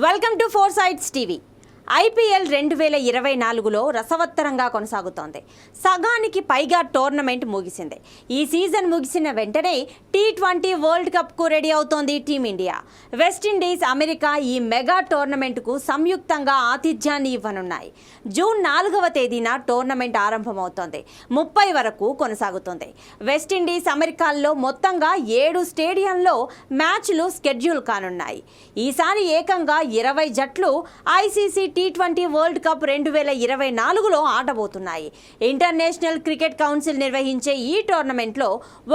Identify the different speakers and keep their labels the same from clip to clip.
Speaker 1: Welcome to four sides TV. IPL 2024లో రసవత్తరంగా కొనసాగుతోంది. సగానికి పైగా టోర్నమెంట్ ముగిసింది. ఈ సీజన్ ముగిసిన వెంటనే T20 వరల్డ్ కప్కు రెడీ అవుతోంది టీమిండియా. వెస్టిండీస్, అమెరికా ఈ మెగా టోర్నమెంట్కు సంయుక్తంగా ఆతిథ్యాన్ని ఇవ్వనున్నాయి. జూన్ 4వ తేదీన టోర్నమెంట్ ఆరంభమవుతోంది. 30 వరకు కొనసాగుతుంది. వెస్టిండీస్, అమెరికాల్లో మొత్తంగా 7 స్టేడియంలో మ్యాచ్లు స్కెడ్యూల్ కానున్నాయి. ఈసారి ఏకంగా 20 జట్లు ఐసీసీ T20 వరల్డ్ కప్ 2024లో ఆడబోతున్నాయి. ఇంటర్నేషనల్ క్రికెట్ కౌన్సిల్ నిర్వహించే ఈ టోర్నమెంట్లో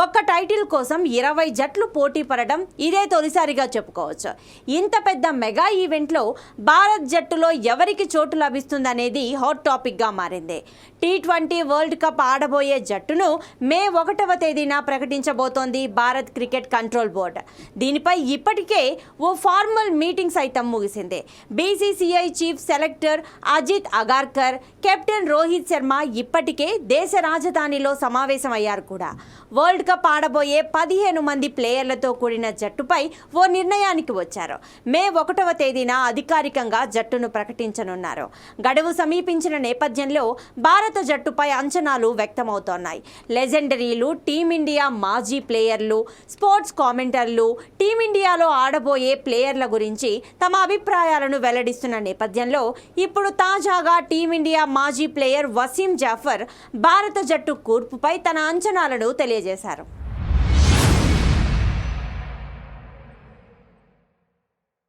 Speaker 1: ఒక్క టైటిల్ కోసం 20 జట్లు పోటీ పడడం ఇదే తొలిసారిగా చెప్పుకోవచ్చు. ఇంత పెద్ద మెగా ఈవెంట్లో భారత్ జట్టులో ఎవరికి చోటు లభిస్తుందనేది హాట్ టాపిక్గా మారింది. T20 వరల్డ్ కప్ ఆడబోయే జట్టును మే 1వ తేదీన ప్రకటించబోతోంది భారత్ క్రికెట్ కంట్రోల్ బోర్డు. దీనిపై ఇప్పటికే ఓ ఫార్మల్ మీటింగ్ సైతం ముగిసింది. BCCI chief selector Ajit Agarkar, captain Rohit Sharma ఇప్పటికే దేశ రాజధానిలో సమావేశమయ్యారు కూడా. వరల్డ్ కప్ ఆడబోయే 15 మంది ప్లేయర్లతో కూడిన జట్టుపై ఓ నిర్ణయానికి వచ్చారు. మే 1వ తేదీన అధికారికంగా జట్టును ప్రకటించనున్నారు. గడువు సమీపించిన నేపథ్యంలో భారత జట్టుపై అంచనాలు వ్యక్తమవుతోన్నాయి. లెజెండరీలు, టీమిండియా మాజీ ప్లేయర్లు, స్పోర్ట్స్ కామెంటర్లు టీమిండియాలో ఆడబోయే ప్లేయర్ల గురించి తమ అభిప్రాయాలను వెల్లడిస్తున్న నేపథ్యంలో ఇప్పుడు తాజాగా టీమిండియా మాజీ ప్లేయర్ వసీం జాఫర్ భారత జట్టు కూర్పుపై తన అంచనాలను తెలియజేశారు.